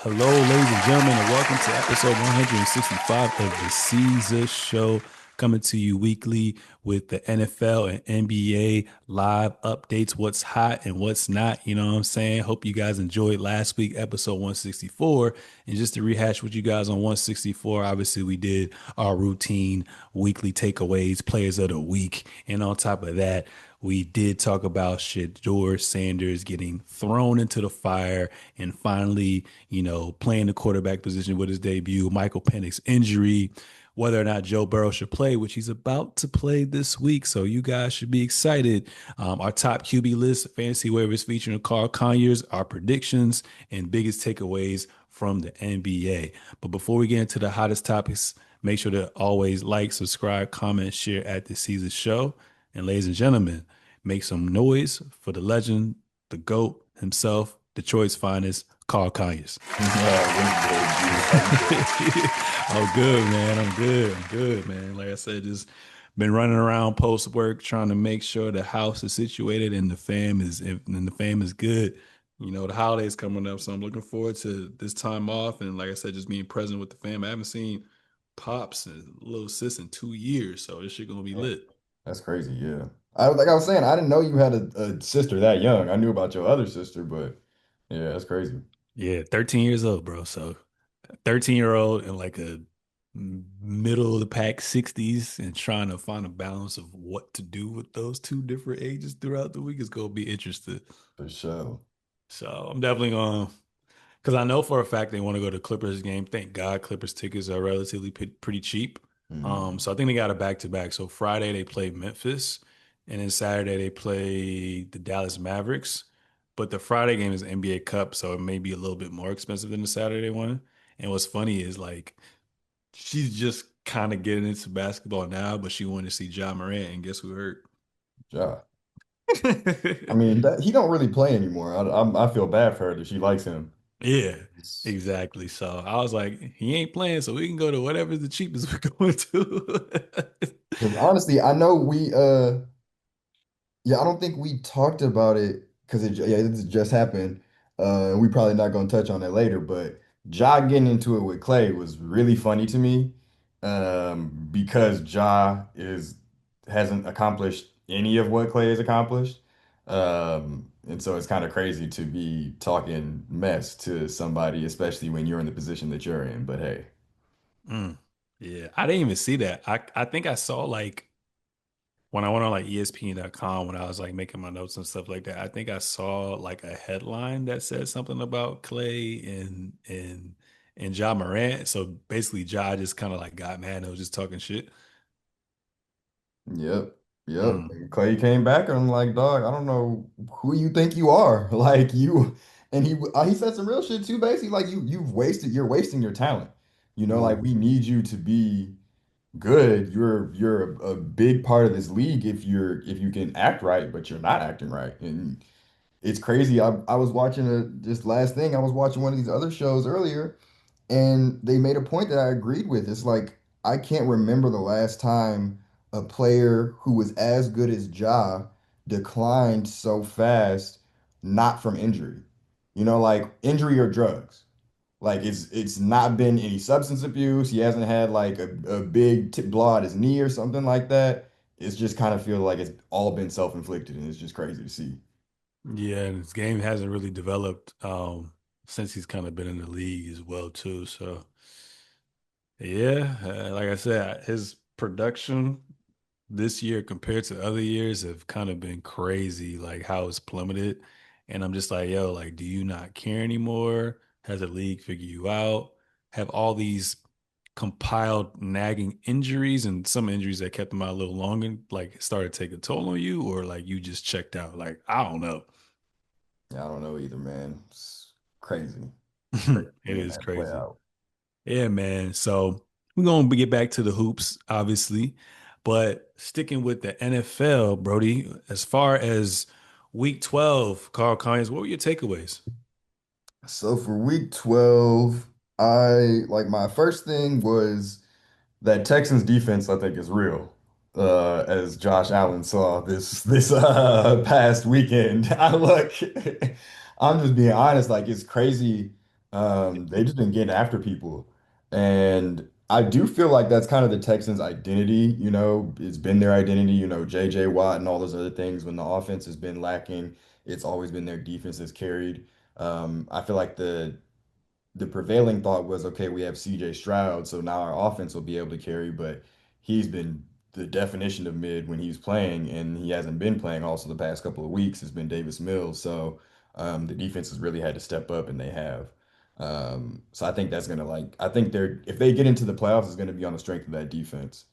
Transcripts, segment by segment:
Hello, ladies and gentlemen, and welcome to episode 165 of the Seezus Show, coming to you weekly with the NFL and NBA live updates, what's hot and what's not. You know what I'm saying? Hope you guys enjoyed last week, episode 164. And just to rehash with you guys on 164, obviously we did our routine weekly takeaways, players of the week. And on top of that, we did talk about Shedeur Sanders getting thrown into the fire and finally, playing the quarterback position with his debut, Michael Penix's injury, whether or not Joe Burrow should play, which he's about to play this week. So you guys should be excited. Our top QB list, fantasy waivers featuring Carl Conyers, our predictions, and biggest takeaways from the NBA. But before we get into the hottest topics, make sure to always like, subscribe, comment, share at the Season Show. And ladies and gentlemen, make some noise for the legend, the GOAT himself, Detroit's finest, Carl Conyers. What's good, G? How you doing? Oh, good, man. I'm good. I'm good, man. Like I said, just been running around post work trying to make sure the house is situated and the fam is good. The holidays coming up, so I'm looking forward to this time off. And like I said, just being present with the fam. I haven't seen pops and little sis in 2 years, so this shit gonna be Yeah, lit. that's crazy. Yeah. Like I was saying, I didn't know you had a sister that young. I knew about your other sister, but yeah, that's crazy. Yeah, 13 years old, bro. So 13-year-old in like a middle of the pack 60s and trying to find a balance of what to do with those two different ages throughout the week is going to be interesting. For sure. So I'm definitely going, because I know for a fact they want to go to Clippers game. Thank God Clippers tickets are relatively pretty cheap. Mm. So I think they got a back to back. So Friday they play Memphis, and then Saturday they play the Dallas Mavericks. But the Friday game is NBA Cup, so it may be a little bit more expensive than the Saturday one. And what's funny is like she's just kind of getting into basketball now, but she wanted to see Ja Morant, and guess who hurt? Ja. I mean, he don't really play anymore. I feel bad for her that she likes him. Yeah, It's- exactly. So I was like, he ain't playing, so we can go to whatever's the cheapest we're going to. 'Cause honestly, I know yeah, I don't think we talked about it because it just happened. And we probably not gonna touch on it later, but Ja getting into it with Clay was really funny to me. Because Ja hasn't accomplished any of what Clay has accomplished. And so it's kind of crazy to be talking mess to somebody, especially when you're in the position that you're in. But hey, Mm. Yeah, I didn't even see that. I think I saw like when I went on like ESPN.com when I was like making my notes and stuff like that. I think I saw like a headline that said something about Clay and Ja Morant. So basically, Ja just kind of like got mad and was just talking shit. yep, yep. Mm. And Clay came back and I'm like, dog, I don't know who you think you are. Like you, and he said some real shit too, basically. Like you're wasting your talent. Like Ooh. we need you to be good. You're a big part of this league if you can act right, but you're not acting right. And it's crazy. I was watching just last thing. I was watching one of these other shows earlier, and they made a point that I agreed with. It's like I can't remember the last time a player who was as good as Ja declined so fast, not from injury. Like injury or drugs. Like it's not been any substance abuse. He hasn't had like a big tip blow at his knee or something like that. It's just kind of feel like it's all been self-inflicted, and it's just crazy to see. Yeah, and his game hasn't really developed since he's kind of been in the league as well too. So yeah, like I said, his production this year compared to other years have kind of been crazy, like how it's plummeted. And I'm just like, yo, like, do you not care anymore? Has the league figured you out? Have all these compiled nagging injuries and some injuries that kept him out a little longer, like started to take a toll on you, or like you just checked out? Like, I don't know. Yeah, I don't know either, man. It's crazy. It's crazy It seeing is that play crazy. out. Yeah, man. So we're gonna get back to the hoops, obviously, but sticking with the NFL, Brody. As far as Week 12, Carl Conyers, what were your takeaways? So for week 12, I like my first thing was that Texans defense, I think, is real. As Josh Allen saw this past weekend. I'm just being honest, like it's crazy. They just been getting after people. And I do feel like that's kind of the Texans' identity, it's been their identity, JJ Watt and all those other things. When the offense has been lacking, it's always been their defense that's carried. I feel like the prevailing thought was, okay, we have CJ Stroud, so now our offense will be able to carry, but he's been the definition of mid when he's playing, and he hasn't been playing also the past couple of weeks. Has been Davis Mills. So the defense has really had to step up, and they have. So I think that's gonna I think they're if they get into the playoffs, it's gonna be on the strength of that defense.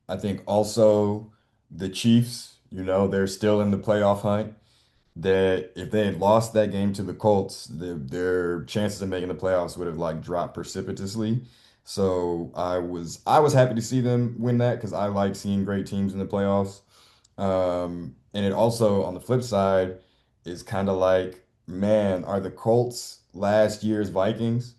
I think also the Chiefs, they're still in the playoff hunt that if they had lost that game to the Colts, their chances of making the playoffs would have dropped precipitously. So I was happy to see them win that because I like seeing great teams in the playoffs. And it also on the flip side is kind of like, man, are the Colts last year's Vikings?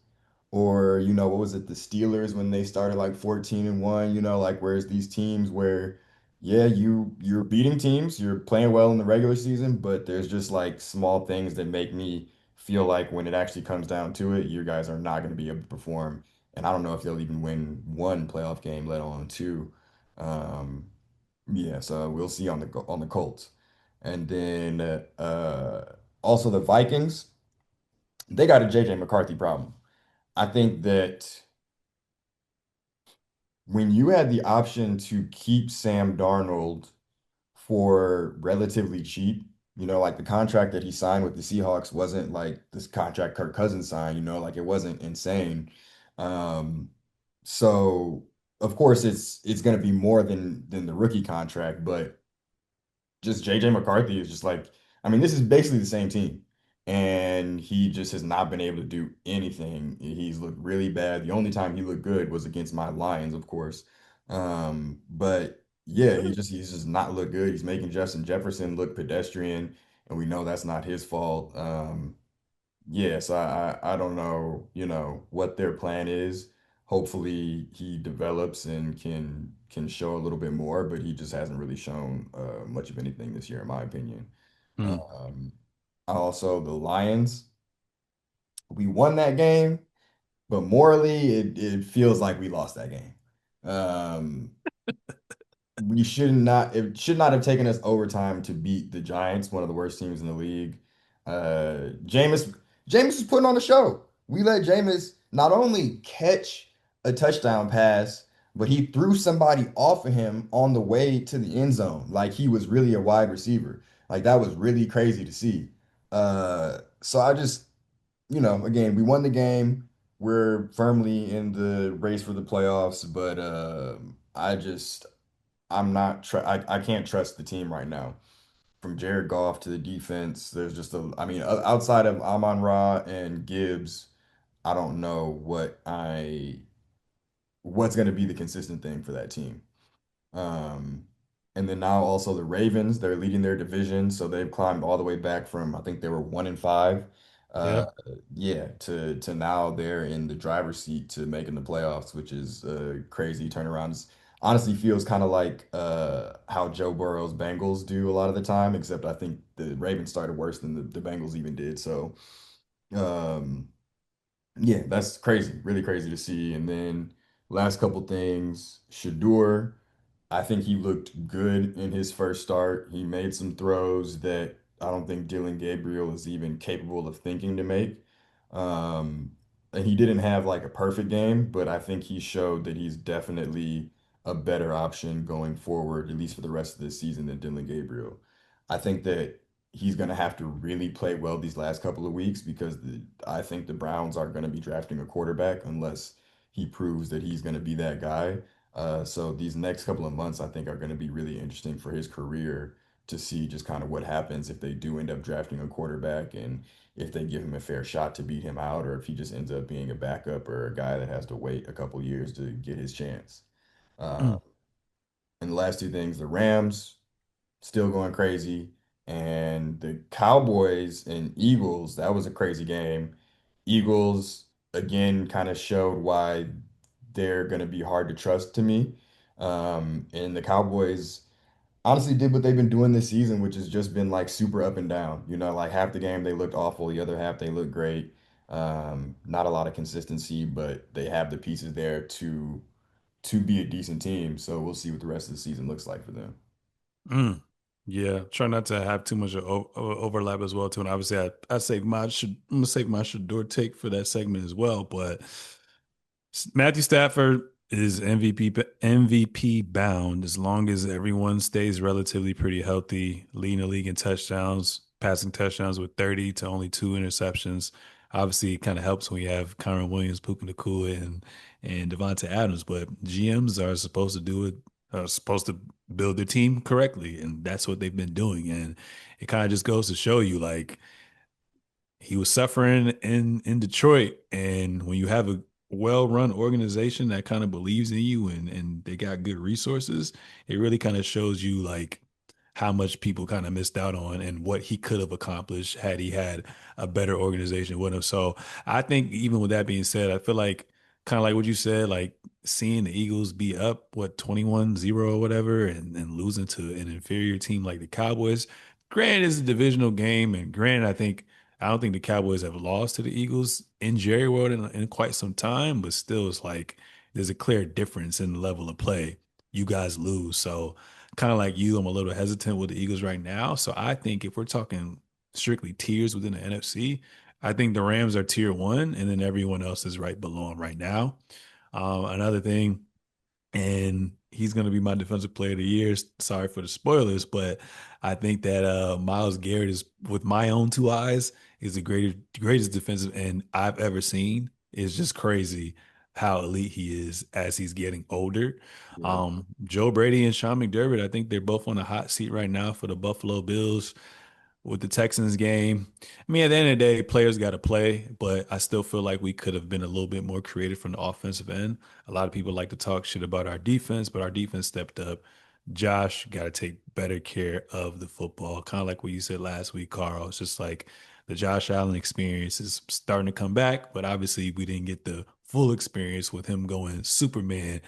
Or, what was it, the Steelers when they started like 14-1, whereas these teams where, yeah, you're beating teams, you're playing well in the regular season, but there's just like small things that make me feel like when it actually comes down to it, you guys are not going to be able to perform. And I don't know if they'll even win one playoff game, let alone two. Um, yeah, so we'll see on the Colts. And then also the Vikings, they got a JJ McCarthy problem. I think that when you had the option to keep Sam Darnold for relatively cheap, like the contract that he signed with the Seahawks wasn't like this contract Kirk Cousins signed, like it wasn't insane. Um, so of course it's going to be more than the rookie contract, but just JJ McCarthy is just like, I mean, this is basically the same team. And he just has not been able to do anything. He's looked really bad. The only time he looked good was against my Lions, of course. But yeah, he's just not looked good. He's making Justin Jefferson look pedestrian, and we know that's not his fault. Yes, I don't know, what their plan is. Hopefully he develops and can show a little bit more, but he just hasn't really shown much of anything this year, in my opinion. Mm. Um, Also the Lions, we won that game, but morally it feels like we lost that game. Um, we should not it should not have taken us overtime to beat the Giants, one of the worst teams in the league. Jameis was putting on a show. We let Jameis not only catch a touchdown pass, but he threw somebody off of him on the way to the end zone. Like he was really a wide receiver. Like that was really crazy to see. So I just, again, we won the game. We're firmly in the race for the playoffs, but I can't trust the team right now. From Jared Goff to the defense, there's just I mean, outside of Amon-Ra and Gibbs, I don't know what's going to be the consistent thing for that team. Um, and then now also the Ravens, they're leading their division, so they've climbed all the way back from I think they were 1-5. Yeah. Uh, yeah, to now they're in the driver's seat to making the playoffs, which is a crazy turnaround. Honestly feels kind of like how Joe Burrow's Bengals do a lot of the time, except I think the Ravens started worse than the Bengals even did. So um, yeah, that's crazy, really crazy to see. And then last couple things, Shedeur. I think he looked good in his first start. He made some throws that I don't think Dylan Gabriel is even capable of thinking to make. Um, and he didn't have like a perfect game, but I think he showed that he's definitely a better option going forward, at least for the rest of this season, than Dylan Gabriel. I think that he's going to have to really play well these last couple of weeks because I think the Browns are going to be drafting a quarterback unless he proves that he's going to be that guy. So these next couple of months, I think, are going to be really interesting for his career to see just kind of what happens if they do end up drafting a quarterback and if they give him a fair shot to beat him out, or if he just ends up being a backup or a guy that has to wait a couple years to get his chance. Uh, Mm. and the last two things, the Rams still going crazy, and the Cowboys and Eagles, that was a crazy game. Eagles again kind of showed why they're going to be hard to trust to me. And the Cowboys honestly did what they've been doing this season, which has just been like super up and down. Like half the game they looked awful, the other half they looked great. Not a lot of consistency, but they have the pieces there to be a decent team. So we'll see what the rest of the season looks like for them. Mm. Yeah, try not to have too much overlap as well too. And obviously, I save my should I'm gonna save my Shedeur take for that segment as well. But Matthew Stafford is MVP bound as long as everyone stays relatively pretty healthy, leading the league in touchdowns, passing touchdowns with 30 to only two interceptions. Obviously, it kind of helps when you have Kyron Williams, Puka Nacua, and Devontae Adams. But GMs are supposed to do it, are supposed to build their team correctly, and that's what they've been doing. And it kind of just goes to show you, like he was suffering in Detroit, and when you have a well-run organization that kind of believes in you and they got good resources, it really kind of shows you like how much people kind of missed out on and what he could have accomplished had he had a better organization with him. So I think even with that being said, I feel like kind of like what you said, like seeing the Eagles be up what 21-0 or whatever and losing to an inferior team like the Cowboys. Granted, it's a divisional game, and granted, I don't think the Cowboys have lost to the Eagles in Jerry World in quite some time, but still, it's like there's a clear difference in the level of play. You guys lose. So, kind of like you, I'm a little hesitant with the Eagles right now. So, I think if we're talking strictly tiers within the NFC, I think the Rams are tier one, and then everyone else is right below them right now. Another thing, and he's going to be my defensive player of the year. Sorry for the spoilers, but I think that Miles Garrett is, with my own two eyes, is the greatest defensive end I've ever seen. It's just crazy how elite he is as he's getting older. Yeah. Joe Brady and Sean McDermott, I think they're both on the hot seat right now for the Buffalo Bills with the Texans game. I mean, at the end of the day, players got to play, but I still feel like we could have been a little bit more creative from the offensive end. A lot of people like to talk shit about our defense, but our defense stepped up. Josh got to take better care of the football. Kind of like what you said last week, Carl. It's just like the Josh Allen experience is starting to come back, but obviously we didn't get the full experience with him going Superman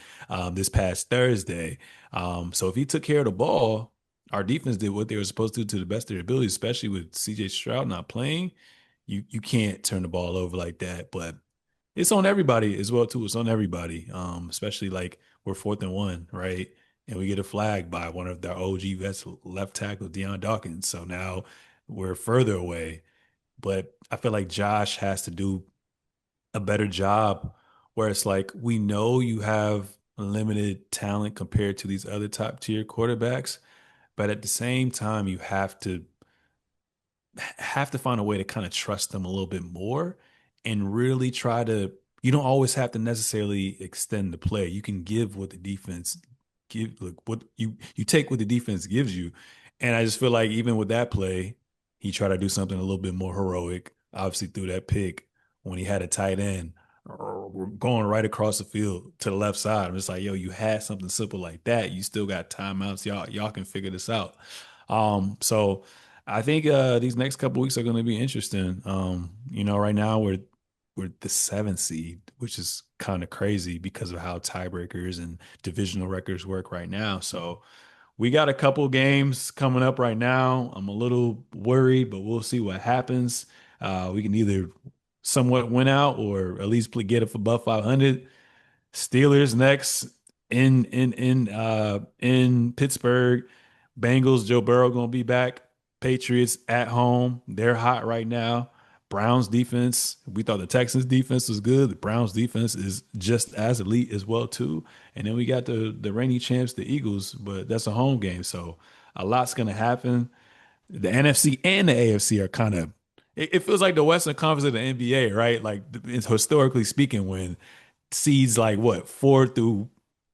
this past Thursday. So if he took care of the ball, our defense did what they were supposed to do to the best of their ability, especially with CJ Stroud not playing. You can't turn the ball over like that. But it's on everybody as well too. It's on everybody, especially like we're 4th and 1, right? And we get a flag by one of their OG vets, left tackle Deion Dawkins. So now we're further away. But I feel like Josh has to do a better job where it's like we know you have limited talent compared to these other top tier quarterbacks, but at the same time, you have to find a way to kind of trust them a little bit more and really try to. You don't always have to necessarily extend the play. You can give what the defense give, like what you take what the defense gives you. And I just feel like even with that play, he tried to do something a little bit more heroic. Obviously, threw that pick when he had a tight end going right across the field to the left side. I'm just like, yo, you had something simple like that. You still got timeouts. Y'all can figure this out. So I think these next couple weeks are going to be interesting. Right now we're the 7th seed, which is kind of crazy because of how tiebreakers and divisional records work right now. So we got a couple games coming up right now. I'm a little worried, but we'll see what happens. We can either somewhat win out or at least get it above 500. Steelers next in Pittsburgh. Bengals, Joe Burrow gonna be back. Patriots at home. They're hot right now. Browns defense. We thought the Texans defense was good. The Browns defense is just as elite as well too. And then we got the reigning champs, the Eagles, but that's a home game. So a lot's gonna happen. The NFC and the AFC are kind of it feels like the Western Conference of the NBA, right? Like historically speaking, when seeds like what 4 through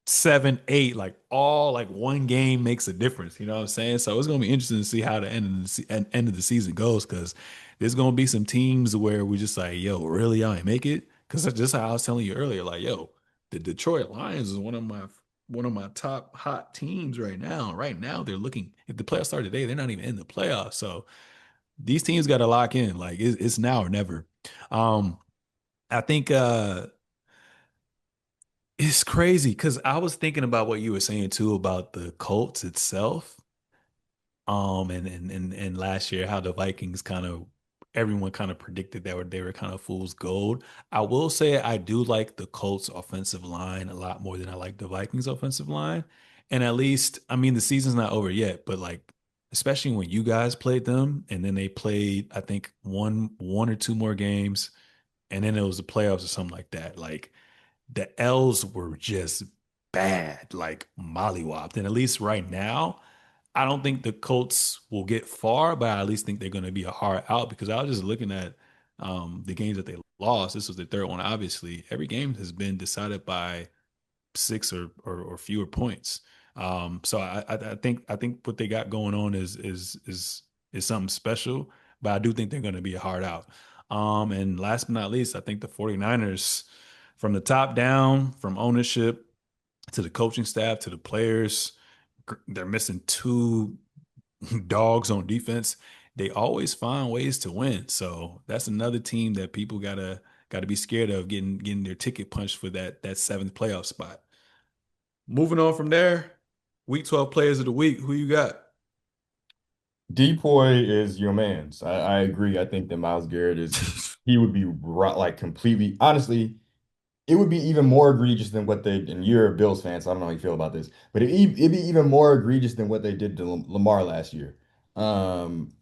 7, 8, like all like one game makes a difference. You know what I'm saying? So it's gonna be interesting to see how the end of the season goes because there's gonna be some teams where we just like, yo, really, y'all ain't make it? Because that's just how I was telling you earlier, like, yo, the Detroit Lions is one of my top hot teams right now. Right now, they're looking. If the playoffs start today, they're not even in the playoffs. So these teams got to lock in. Like it's now or never. Um, I think it's crazy because I was thinking about what you were saying too about the Colts itself. And last year how the Vikings kind of everyone kind of predicted that they were kind of fool's gold. I will say I do like the Colts offensive line a lot more than I like the Vikings offensive line. And at least, I mean, the season's not over yet, but like, especially when you guys played them and then they played, I think one or two more games, and then it was the playoffs or something like that. Like the L's were just bad, like mollywopped. And at least right now, I don't think the Colts will get far, but I at least think they're going to be a hard out because I was just looking at the games that they lost. This was the third one, obviously. Every game has been decided by six or fewer points. So I think what they got going on is something special, but I do think they're going to be a hard out. And last but not least, I think the 49ers from the top down, from ownership to the coaching staff to the players, they're missing two dogs on defense. They always find ways to win. So that's another team that people gotta be scared of getting their ticket punched for that seventh playoff spot. Moving on from there, week 12 players of the week. Who you got? Depoy is your man's. I agree. I think that Miles Garrett is he would be right, like completely honestly. It would be even more egregious than what they, and you're a Bills fan, so I don't know how you feel about this, but it'd be even more egregious than what they did to Lamar last year.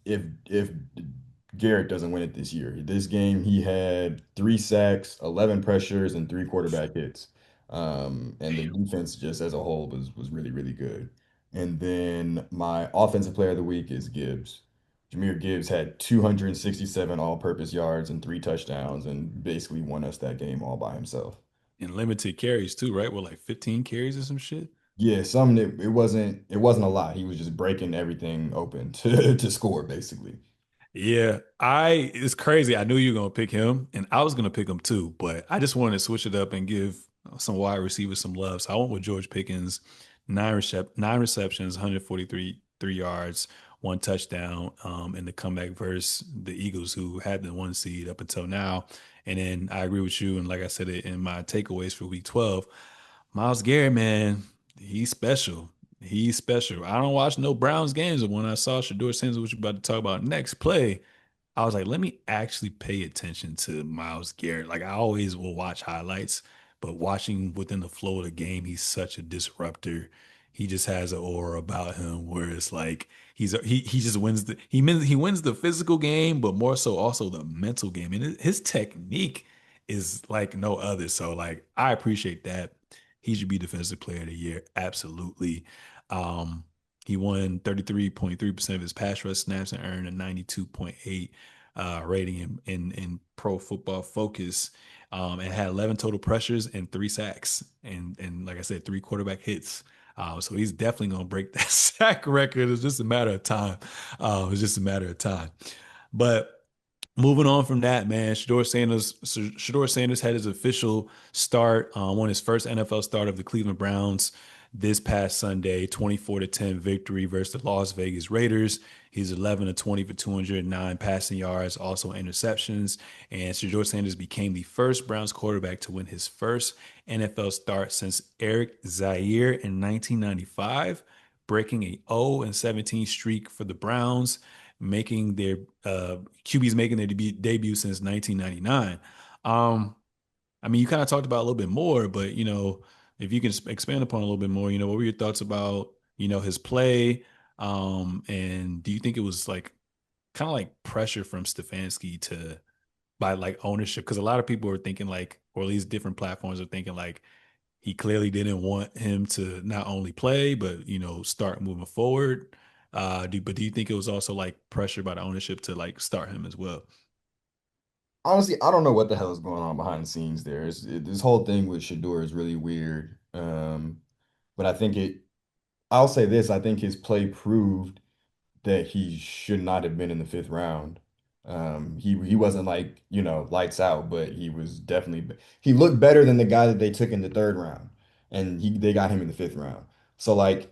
If Garrett doesn't win it this year, this game he had 3 sacks, 11 pressures, and 3 quarterback hits. And the defense just as a whole was really, really good. And then my offensive player of the week is Gibbs. Jahmyr Gibbs had 267 all-purpose yards and 3 touchdowns and basically won us that game all by himself. And limited carries too, right? With like 15 carries or some shit. Yeah, some it wasn't a lot. He was just breaking everything open to to score basically. Yeah, I it's crazy. I knew you were gonna pick him, and I was gonna pick him too, but I just wanted to switch it up and give some wide receivers some love. So I went with George Pickens, nine receptions, 143 3 yards, one touchdown, in the comeback versus the Eagles, who had the one seed up until now. And then I agree with you, and like I said it in my takeaways for week 12, Miles Garrett, man, he's special. He's special. I don't watch no Browns games, but when I saw Shedeur Sanders, which we're about to talk about next play, I was like, let me actually pay attention to Miles Garrett. Like I always will watch highlights, but watching within the flow of the game, he's such a disruptor. He just has an aura about him where it's like he just wins the physical game, but more so also the mental game. And his technique is like no other. So like I appreciate that. He should be defensive player of the year. Absolutely. Um, he won 33.3% of his pass rush snaps and earned a 92.8 rating in Pro Football Focus. And had 11 total pressures and 3 sacks. And like I said, 3 quarterback hits. So he's definitely going to break that sack record. It's just a matter of time. It's just a matter of time. But moving on from that, man, Shedeur Sanders had his official start on his first NFL start of the Cleveland Browns this past Sunday, 24-10 victory versus the Las Vegas Raiders. He's 11 to 20 for 209 passing yards, also interceptions. And Shedeur Sanders became the first Browns quarterback to win his first NFL start since Eric Zaire in 1995, breaking a 0-17 streak for the Browns, making their QBs making their debut since 1999. Um, I mean, you kind of talked about a little bit more, but if you can expand upon a little bit more, what were your thoughts about his play? And do you think it was like kind of like pressure from Stefanski to by like ownership? Because a lot of people are thinking like, or at least different platforms are thinking like he clearly didn't want him to not only play but start moving forward. Do you think it was also like pressure by the ownership to like start him as well? Honestly, I don't know what the hell is going on behind the scenes there. This whole thing with Shador is really weird. But I think I'll say this, I think his play proved that he should not have been in the fifth round. He wasn't like, lights out, but he was definitely he looked better than the guy that they took in the third round, and they got him in the fifth round. So like,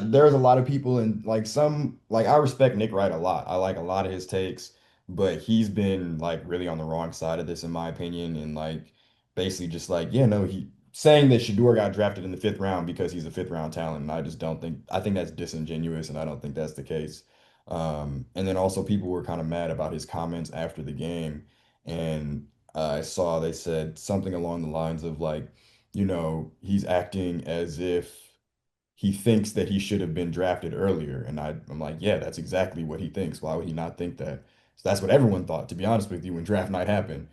there's a lot of people and like some like I respect Nick Wright a lot. I like a lot of his takes, but he's been like really on the wrong side of this in my opinion, and like basically just like yeah no he saying that Shador got drafted in the fifth round because he's a fifth round talent. And I just don't think I think that's disingenuous, and I don't think that's the case. And then also people were kind of mad about his comments after the game. And I saw they said something along the lines of like, he's acting as if he thinks that he should have been drafted earlier. And I'm like, yeah, that's exactly what he thinks. Why would he not think that? So that's what everyone thought, to be honest with you, when draft night happened.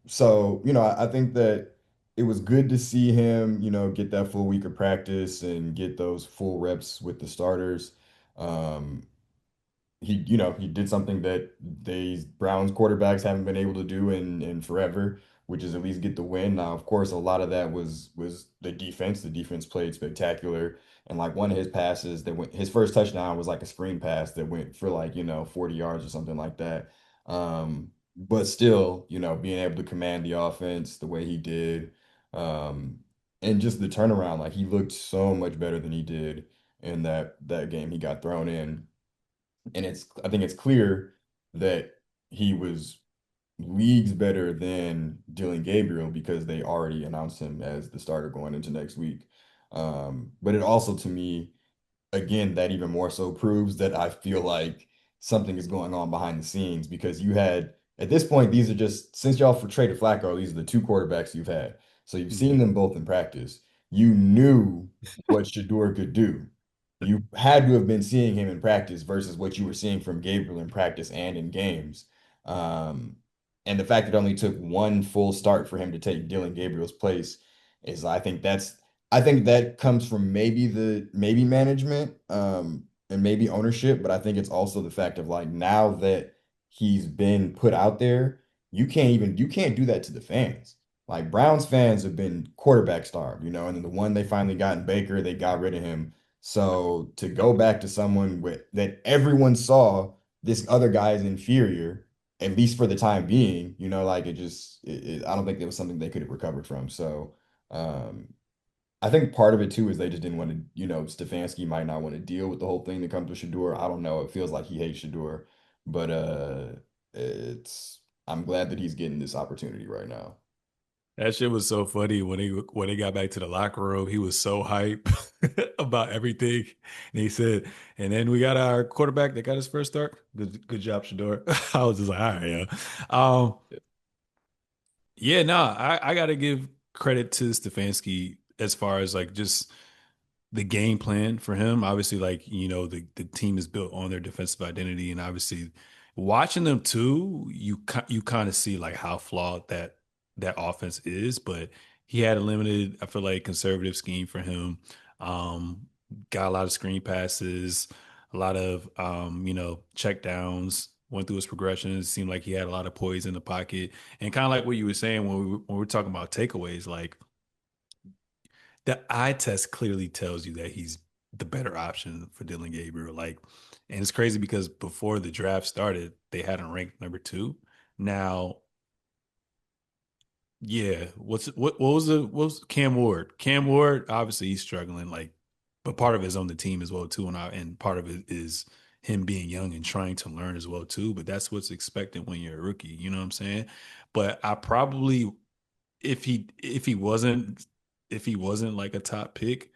So, I think that it was good to see him, get that full week of practice and get those full reps with the starters. Um, he did something that these Browns quarterbacks haven't been able to do in forever, which is at least get the win. Now, of course, a lot of that was the defense. The defense played spectacular. And like one of his passes that went, his first touchdown was like a screen pass that went for like, 40 yards or something like that. But still, being able to command the offense the way he did, um, and just the turnaround, like he looked so much better than he did in that game he got thrown in. And I think it's clear that he was leagues better than Dylan Gabriel because they already announced him as the starter going into next week. But it also, to me, again, that even more so proves that I feel like something is going on behind the scenes because you had, at this point, these are just, since y'all for traded Flacco, these are the two quarterbacks you've had. So you've seen Yeah. them both in practice. You knew what Shedeur could do. You had to have been seeing him in practice versus what you were seeing from Gabriel in practice and in games. Um, and the fact that it only took one full start for him to take Dylan Gabriel's place is, I think that comes from maybe management, and maybe ownership, but I think it's also the fact of like now that he's been put out there, you can't do that to the fans. Like Browns fans have been quarterback starved, and then the one they finally got in Baker, they got rid of him. So to go back to someone with that everyone saw this other guy is inferior, at least for the time being, like I don't think it was something they could have recovered from. So um I think part of it too is they just didn't want to, Stefanski might not want to deal with the whole thing that comes with Shador. I don't know. It feels like he hates Shador, but it's I'm glad that he's getting this opportunity right now. That shit was so funny when they got back to the locker room. He was so hype about everything, and he said, "And then we got our quarterback that got his first start. Good job, Shador." I was just like, "All right, yeah." Yeah, no, I got to give credit to Stefanski as far as like just the game plan for him. Obviously, like the team is built on their defensive identity, and obviously, watching them too, you kind of see like how flawed that offense is. But he had a limited, I feel like, conservative scheme for him. Um, got a lot of screen passes, a lot of check downs. Went through his progressions. Seemed like he had a lot of poise in the pocket, and kind of like what you were saying when we were talking about takeaways, like the eye test clearly tells you that he's the better option for Dylan Gabriel. Like, and it's crazy because before the draft started, they had him ranked number two. Now, yeah, what was Cam Ward? Cam Ward, obviously he's struggling, like, but part of it is on the team as well too, and part of it is him being young and trying to learn as well too. But that's what's expected when you're a rookie. You know what I'm saying? But I probably if he wasn't like a top pick,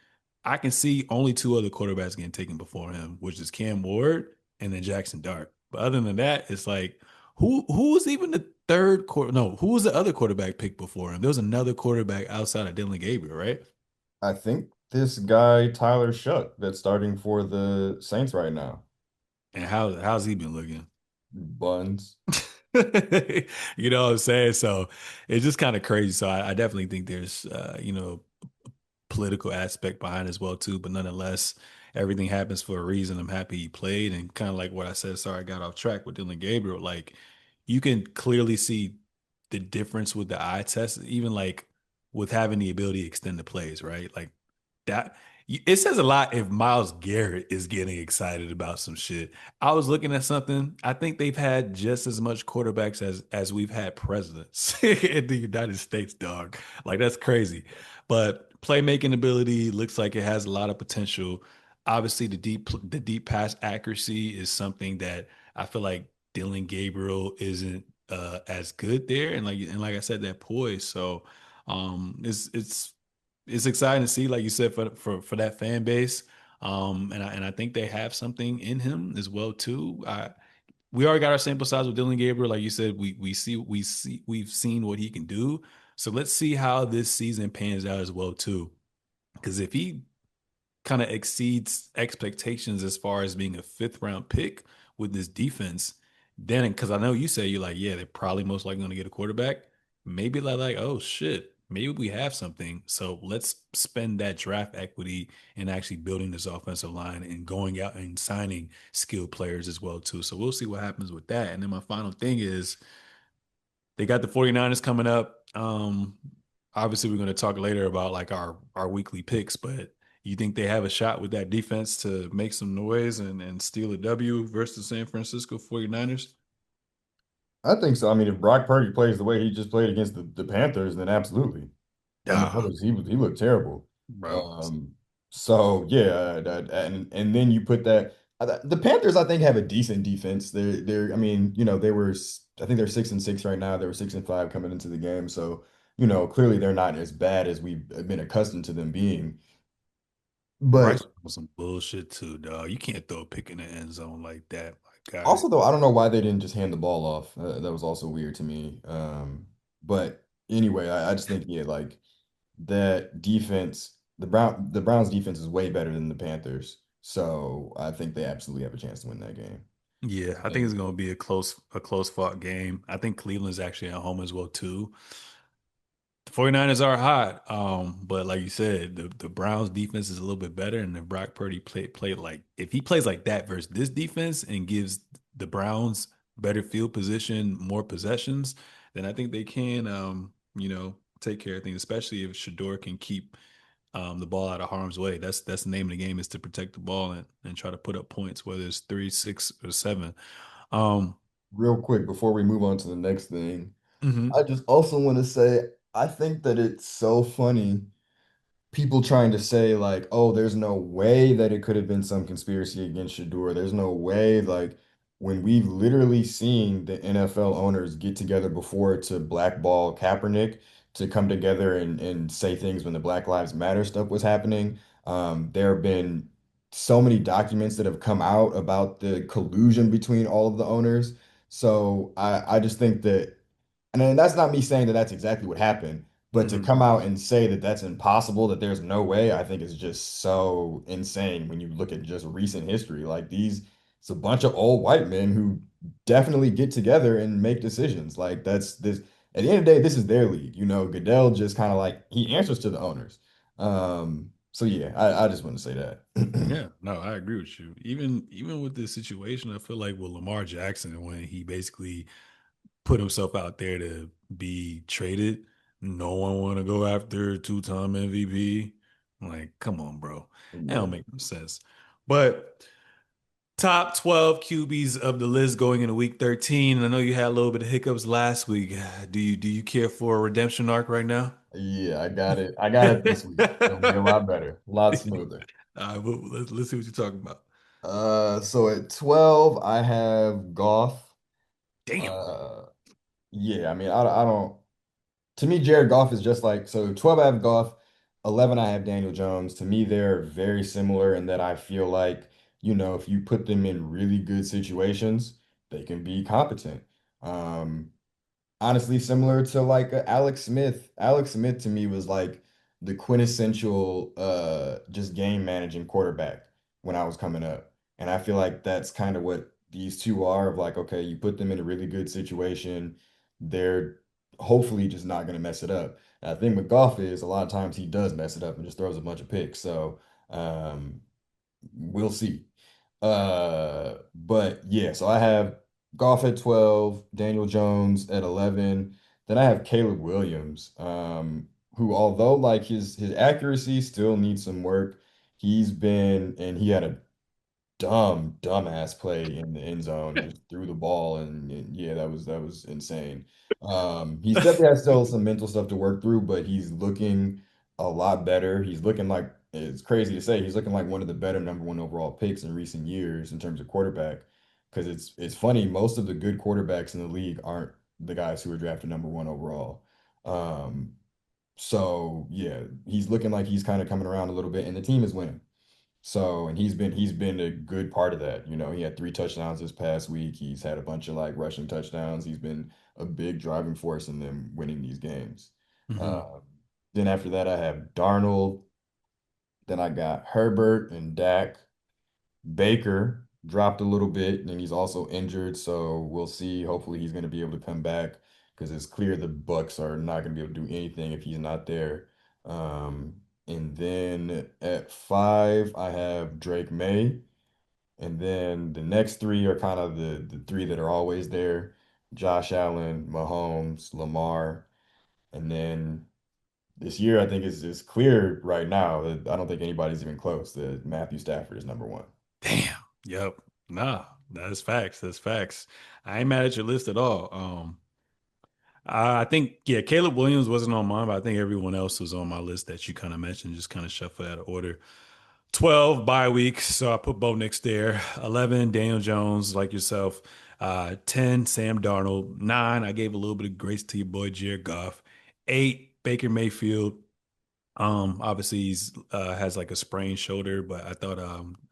I can see only two other quarterbacks getting taken before him, which is Cam Ward and then Jackson Dart. But other than that, it's like who was even the third quarter? No, who was the other quarterback picked before him? There was another quarterback outside of Dylan Gabriel, right? I think this guy Tyler Shuck that's starting for the Saints right now. And how's he been looking? Buns. You know what I'm saying? So it's just kind of crazy. So I definitely think there's political aspect behind it as well too. But nonetheless, everything happens for a reason. I'm happy he played, and kind of like what I said. Sorry, I got off track with Dylan Gabriel. Like you can clearly see the difference with the eye test, even like with having the ability to extend the plays, right? Like that. It says a lot if Miles Garrett is getting excited about some shit. I was looking at something. I think they've had just as much quarterbacks as we've had presidents in the United States, dog. Like that's crazy. But playmaking ability looks like it has a lot of potential. Obviously, the deep pass accuracy is something that I feel like Dylan Gabriel isn't as good there, and like I said, that poise. So it's exciting to see, like you said, for that fan base. And I think they have something in him as well too. We already got our sample size with Dylan Gabriel. Like you said, we've seen what he can do. So let's see how this season pans out as well too. Because if he kind of exceeds expectations as far as being a fifth round pick with this defense, then because I know you say you're like, yeah, they're probably most likely going to get a quarterback. Maybe like, oh shit, maybe we have something. So let's spend that draft equity in actually building this offensive line and going out and signing skilled players as well too. So we'll see what happens with that. And then my final thing is they got the 49ers coming up. Obviously, we're going to talk later about like our weekly picks, but you think they have a shot with that defense to make some noise and steal a W versus San Francisco 49ers? I think so. I mean, if Brock Purdy plays the way he just played against the Panthers, then absolutely. And the Ah, others, he looked terrible. bro. Um, so yeah, and then you put that the Panthers, I think, have a decent defense. I mean, they were I think they're 6-6 right now. They were 6-5 coming into the game. So, clearly they're not as bad as we've been accustomed to them being. But Bryce was some bullshit too, dog. You can't throw a pick in the end zone like that, my guy. also, though, I don't know why they didn't just hand the ball off. That was also weird to me. But anyway, I just think, yeah, like that defense, the Browns defense is way better than the Panthers. So I think they absolutely have a chance to win that game. Yeah, I think And it's going to be a close fought game. I think Cleveland's actually at home as well too. The 49ers are hot. But like you said, the Browns defense is a little bit better, and if Brock Purdy played like if he plays like that versus this defense and gives the Browns better field position, more possessions, then I think they can take care of things, especially if Shedeur can keep the ball out of harm's way. That's the name of the game is to protect the ball and try to put up points, whether it's 3, 6, or 7. Um, real quick, before we move on to the next thing, mhm, I just also want to say I think that it's so funny people trying to say like, oh, there's no way that it could have been some conspiracy against Shador. There's no way, like, when we've literally seen the NFL owners get together before to blackball Kaepernick, to come together and say things when the Black Lives Matter stuff was happening. There have been so many documents that have come out about the collusion between all of the owners. So I just think that, and then that's not me saying that that's exactly what happened. But to mhm. come out and say that that's impossible, that there's no way, I think is just so insane when you look at just recent history. Like it's a bunch of old white men who definitely get together and make decisions. Like that's this, at the end of the day, this is their league. Goodell just kind of like he answers to the owners. So yeah, I just want to say that. Yeah, no, I agree with you. Even with this situation, I feel like with Lamar Jackson, when he basically put himself out there to be traded, no one want to go after two-time MVP. Like, come on, bro, that don't Yeah. make no sense. But top 12 QBs of the list going into week 13. I know you had a little bit of hiccups last week. Do you care for a redemption arc right now? Yeah, I got it. I got it this week. It'll be a lot better, a lot smoother. All right, well, let's see what you're talking about. So at 12, I have Goff. Damn. Uh, yeah, I mean, I don't. To me, Jared Goff is just like, so 12 I have Goff, 11 I have Daniel Jones. To me, they're very similar in that I feel like, if you put them in really good situations, they can be competent. Um, Honestly, similar to like Alex Smith. Alex Smith to me was like the quintessential just game managing quarterback when I was coming up. And I feel like that's kind of what these two are of like, okay, you put them in a really good situation, they're hopefully just not going to mess it up. And I think with Goff is a lot of times he does mess it up and just throws a bunch of picks. So we'll see. But yeah, so I have Goff at 12, Daniel Jones at 11. Then I have Caleb Williams, who although like his accuracy still needs some work, he had a dumbass play in the end zone, just threw the ball and yeah, that was insane. He's definitely has still some mental stuff to work through, but he's looking a lot better. He's looking like it's crazy to say he's looking like one of the better number one overall picks in recent years in terms of quarterback. Because it's funny, most of the good quarterbacks in the league aren't the guys who were drafted number one overall. Um, so yeah, he's looking like he's kind of coming around a little bit, and the team is winning. So, and he's been a good part of that. You know, he had 3 touchdowns this past week. He's had a bunch of like rushing touchdowns. He's been a big driving force in them winning these games. Hmm. Uh, then after that, I have Darnold. Then I got Herbert and Dak. Baker dropped a little bit, and he's also injured, so we'll see. Hopefully, he's going to be able to come back because it's clear the Bucks are not going to be able to do anything if he's not there. And then at 5, I have Drake May, and then the next three are kind of the three that are always there: Josh Allen, Mahomes, Lamar, and then this year I think is clear right now that I don't think anybody's even close. That Matthew Stafford is number one. Damn. Yep. Nah, that's facts. That's facts. I ain't mad at your list at all. I think yeah, Caleb Williams wasn't on mine, but I think everyone else was on my list that you kind of mentioned. Just kind of shuffle out of order. 12 bye weeks, so I put Bo Nix there. 11 Daniel Jones, like yourself. 10 Sam Darnold. 9 I gave a little bit of grace to your boy Jared Goff. 8 Baker Mayfield. Obviously he's has like a sprained shoulder, but I thought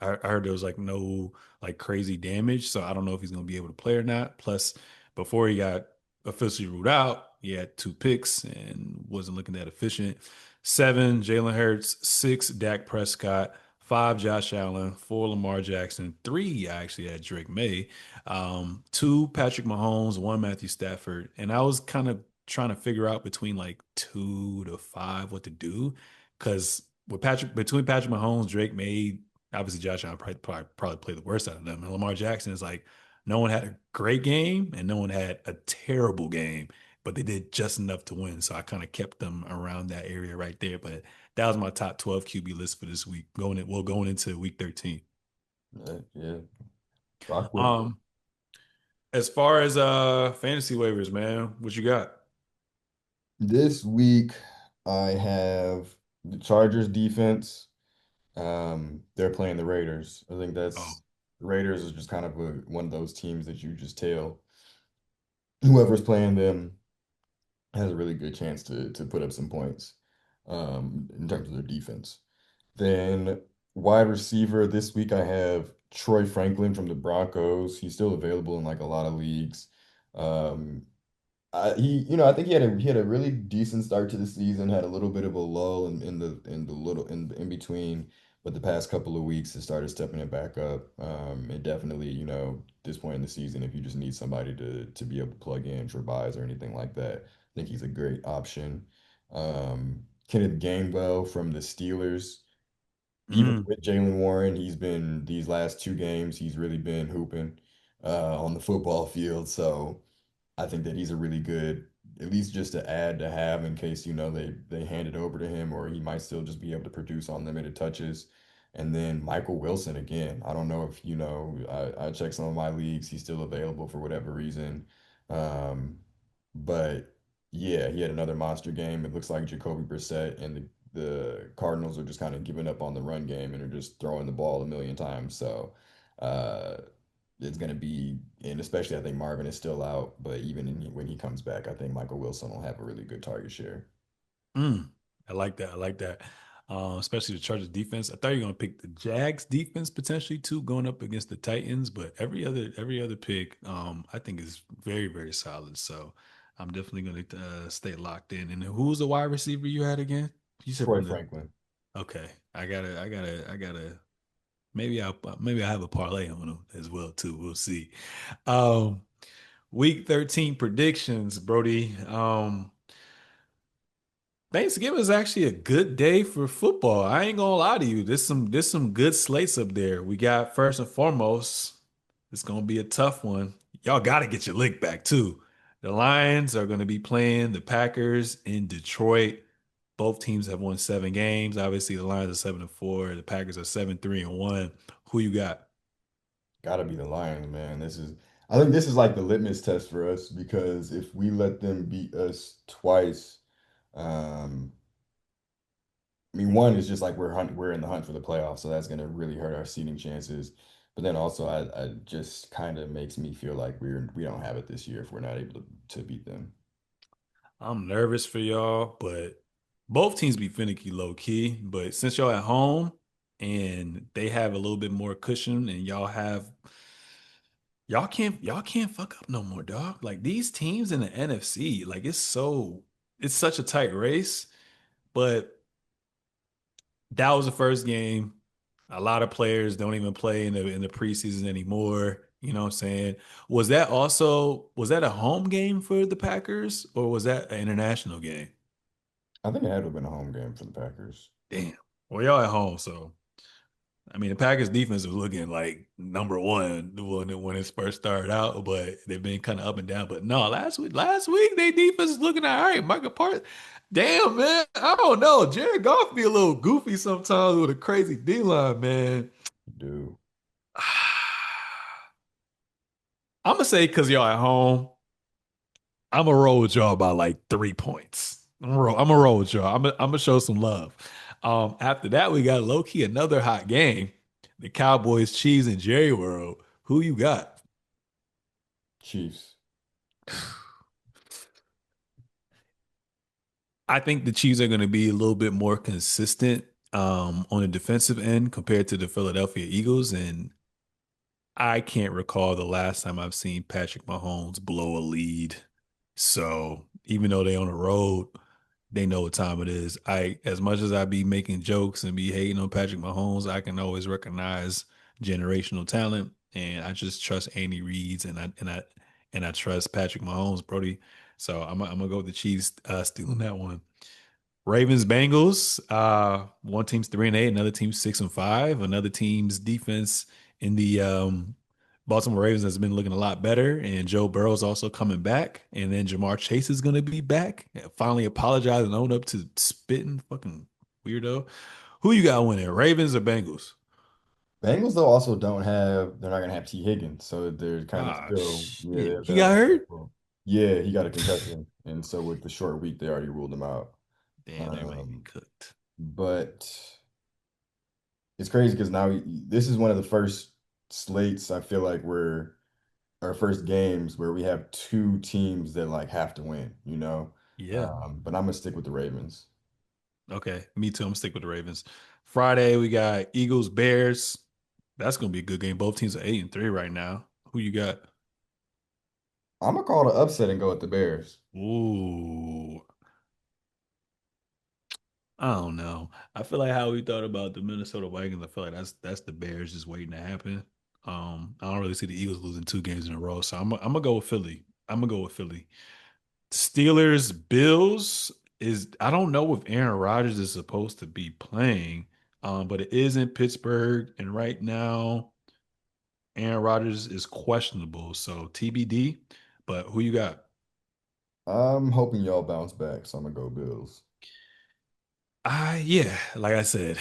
I heard there was like no like crazy damage, so I don't know if he's gonna be able to play or not. Plus, before he got officially ruled out, he had 2 picks and wasn't looking that efficient. 7 Jalen Hurts, 6 Dak Prescott, 5 Josh Allen, 4 Lamar Jackson, 3 I actually had Drake May, 2 Patrick Mahomes, 1 Matthew Stafford, and I was kind of trying to figure out between like 2 to 5 what to do. Because with Patrick, between Patrick Mahomes, Drake made obviously Josh Allen probably play the worst out of them. And Lamar Jackson is like, no one had a great game and no one had a terrible game, but they did just enough to win. So I kind of kept them around that area right there. But that was my top 12 QB list for this week. Going into week 13. Yeah, yeah. Rock with it. Um, as far as fantasy waivers, man, what you got? This week, I have the Chargers defense. They're playing the Raiders. I think Oh, that's the Raiders is just kind of one of those teams that you just tell whoever's playing them has a really good chance to put up some points in terms of their defense. Then wide receiver this week I have Troy Franklin from the Broncos. He's still available in like a lot of leagues. Um, I think he had a really decent start to the season. Had a little bit of a lull in the little in between, but the past couple of weeks has started stepping it back up. And definitely, this point in the season, if you just need somebody to be able to plug in for buys or anything like that, I think he's a great option. Kenneth Gainwell from the Steelers, even mm, with Jalen Warren, he's been these last 2 games, he's really been hooping on the football field. So. I think that he's a really good, at least just to add to have in case, they hand it over to him or he might still just be able to produce on limited touches. And then Michael Wilson again. I don't know if I checked some of my leagues. He's still available for whatever reason. Um, but yeah, he had another monster game. It looks like Jacoby Brissett and the Cardinals are just kind of giving up on the run game and are just throwing the ball a million times. So uh, it's going to be, and especially I think Marvin is still out, but even when he comes back, I think Michael Wilson will have a really good target share. mm. I like that. I like that. Especially the Chargers defense. I thought you were gonna pick the Jags defense potentially too, going up against the Titans, but every other pick, I think is very, very solid. So I'm definitely gonna stay locked in. And who's the wide receiver you had again? You said Troy from the Franklin. okay. I gotta. Maybe I have a parlay on him as well too. We'll see. Um, week 13 predictions, Brody. Thanksgiving is actually a good day for football. I ain't gonna lie to you. There's some good slates up there. We got first and foremost, it's gonna be a tough one. Y'all gotta get your lick back too. The Lions are gonna be playing the Packers in Detroit. Both teams have won 7 games. Obviously, the Lions are 7-4. The Packers are 7-3-1. Who you got? Gotta be the Lions, man. I think this is like the litmus test for us because if we let them beat us twice, um, I mean, one is just like we're in the hunt for the playoffs, so that's gonna really hurt our seeding chances. But then also, I just kind of makes me feel like we don't have it this year if we're not able to beat them. I'm nervous for y'all, but both teams be finicky low key. But since y'all at home. and they have a little bit more cushion, and y'all can't fuck up no more, dog. Like these teams in the NFC, like it's such a tight race, but that was the first game. A lot of players don't even play in the preseason anymore. You know what I'm saying? Was that a home game for the Packers or was that an international game? I think it had to have been a home game for the Packers. Damn. Well, y'all at home, so I mean the Packers defense was looking like number one when it first started out, but they've been kind of up and down. But no, last week they defense is looking all right. Michael Parsons, damn man, I don't know. Jared Goff be a little goofy sometimes with a crazy D line, man. Dude, I'm gonna say because y'all at home, I'm gonna roll with y'all by like 3 points. I'm gonna roll with y'all. I'm gonna show some love. After that, we got low key another hot game. The Cowboys, Chiefs, and Jerry World. Who you got? Chiefs. I think the Chiefs are going to be a little bit more consistent on the defensive end compared to the Philadelphia Eagles, and I can't recall the last time I've seen Patrick Mahomes blow a lead. So even though they on the road, they know what time it is. As much as I be making jokes and be hating on Patrick Mahomes, I can always recognize generational talent, and I just trust Andy Reid's and I trust Patrick Mahomes, Brody. So I'm gonna go with the Chiefs stealing that one. Ravens Bengals. One team's 3-8, another team's 6-5. Another team's defense in the Baltimore Ravens has been looking a lot better, and Joe Burrow's also coming back. And then Jamar Chase is going to be back. Finally apologized and owned up to spitting. Fucking weirdo. Who you got winning? Ravens or Bengals? Bengals though also don't have they're not gonna have T. Higgins, so they're kind of Ah, still shit. He they're got hurt? uncomfortable. Yeah, he got a concussion, and so with the short week, they already ruled him out. Damn, they might get Um, cooked. but it's crazy because now this is one of the first slates I feel like we're our first games where we have two teams that like have to win, you know. Yeah. But I'm gonna stick with the Ravens. Okay. Me too. I'm stick with the Ravens. Friday, we got Eagles, Bears. That's gonna be a good game. Both teams are 8-3 right now. Who you got? I'm gonna call the upset and go with the Bears. Ooh, I don't know. I feel like how we thought about the Minnesota Vikings. I feel like that's the Bears just waiting to happen. I don't really see the Eagles losing 2 games in a row, so I'm gonna go with Philly. I'm gonna go with Philly. Steelers, Bills is I don't know if Aaron Rodgers is supposed to be playing, but it is in Pittsburgh, and right now Aaron Rodgers is questionable, so TBD. But who you got? I'm hoping y'all bounce back, so I'm gonna go Bills. Yeah, like I said,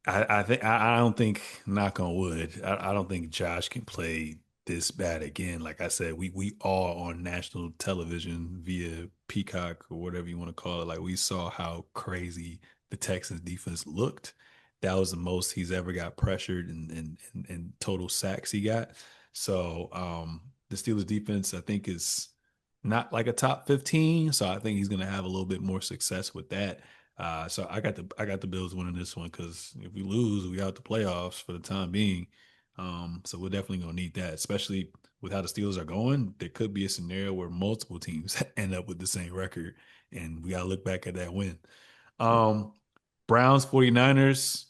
I don't think knock on wood. I don't think Josh can play this bad again. Like I said, we all on national television via Peacock or whatever you want to call it. Like we saw how crazy the Texans defense looked. That was the most he's ever got pressured and total sacks he got. So the Steelers defense I think is not like a top 15. So I think he's gonna have a little bit more success with that. So I got the Bills winning this one because if we lose, we out the playoffs for the time being. So we're definitely gonna need that, especially with how the Steelers are going. There could be a scenario where multiple teams end up with the same record, and we gotta look back at that win. Um, Browns 49ers.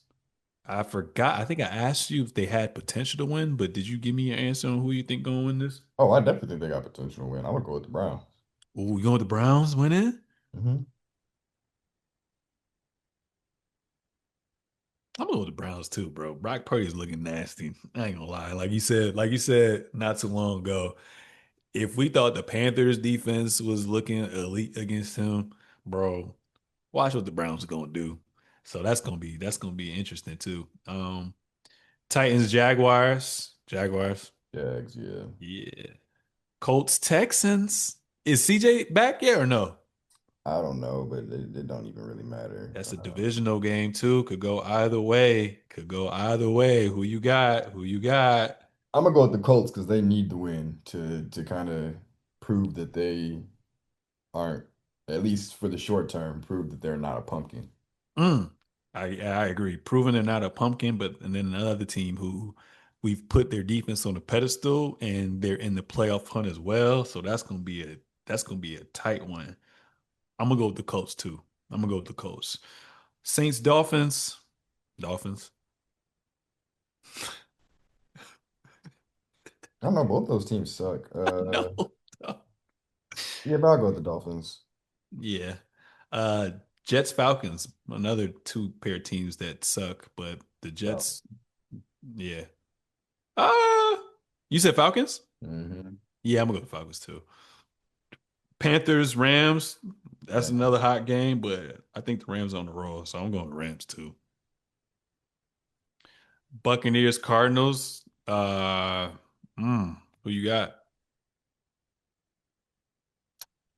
I forgot. I think I asked you if they had potential to win, but did you give me your answer on who you think gonna win this? Oh, I definitely think they got potential to win. I'm gonna go with the Browns. Oh, we going with the Browns winning? Hmm. I'm going with the Browns too, bro. Brock Purdy's looking nasty. I ain't gonna lie. Like you said not too long ago, if we thought the Panthers defense was looking elite against him, bro, watch what the Browns are gonna do. So that's gonna be interesting too. Titans, Jaguars. Jags, yeah. Yeah. Colts, Texans. Is CJ back yet or no? I don't know, but it don't even really matter. That's a divisional game too. Could go either way. Could go either way. Who you got? Who you got? I'm gonna go with the Colts because they need to win to kind of prove that they aren't, at least for the short term, prove that they're not a pumpkin. Mm. I agree. Proven they're not a pumpkin, but and then another team who we've put their defense on a pedestal and they're in the playoff hunt as well. So that's gonna be a tight one. I'm gonna go with the Colts too. I'm gonna go with the Colts. Saints Dolphins. Dolphins. I don't know, both those teams suck. No. No. Yeah, but I'll go with the Dolphins. Yeah. Uh Jets Falcons, another two pair of teams that suck, but the Falcons. Jets, yeah. Uh you said Falcons? Hmm. Yeah, I'm gonna go with Falcons too. Panthers, Rams. That's Panthers. another hot game, but I think the Rams on the roll, so I'm going Rams too. Buccaneers, Cardinals. Who you got?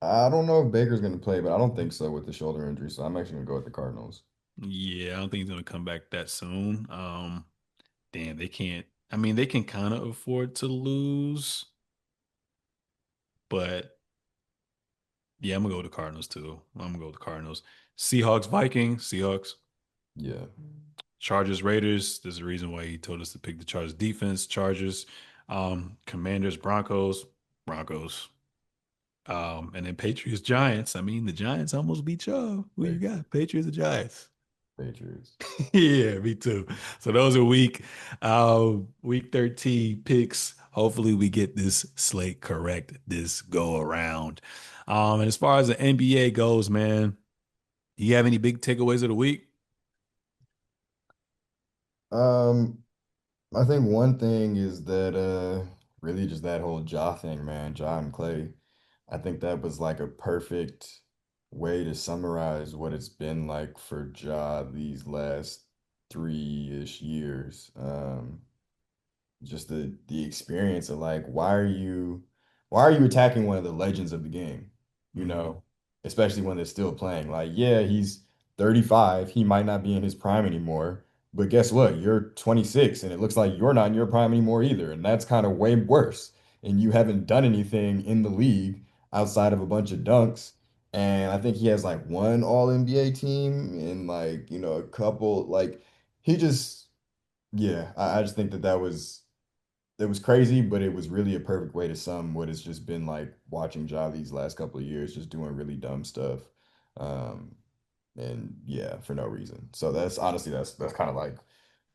I don't know if Baker's going to play, but I don't think so with the shoulder injury. So I'm actually going to go with the Cardinals. Yeah, I don't think he's gonna come back that soon. Damn, they can't. I mean, they can kind of afford to lose, but yeah, I'm gonna go with the Cardinals too. I'm gonna go with the Cardinals. Seahawks, Vikings, Seahawks. Yeah. Chargers, Raiders. There's a reason why he told us to pick the Chargers defense. Chargers, Commanders, Broncos, Broncos. And then Patriots, Giants. I mean, the Giants almost beat y'all. Who you Patriots. got? Patriots or Giants? Patriots. Yeah, me too. So those are week 13 picks. Hopefully we get this slate correct this go around. And as far as the NBA goes, man, you have any big takeaways of the week? Um, I think one thing is that really just that whole Ja thing, man. Ja and Clay. I think that was like a perfect way to summarize what it's been like for Ja these last 3-ish years. Just the experience of like why are you attacking one of the legends of the game, you Mhm. know, especially when they're still playing. Like, yeah, he's 35, he might not be in his prime anymore, but guess what, you're 26 and it looks like you're not in your prime anymore either, and that's kind of way worse, and you haven't done anything in the league outside of a bunch of dunks. And I think he has like one all NBA team and like, a couple, like, he just, yeah, I just think that it was crazy, but it was really a perfect way to sum what it's just been like watching Ja these last couple of years, just doing really dumb stuff. Um, and yeah, for no reason. So that's honestly that's kind of like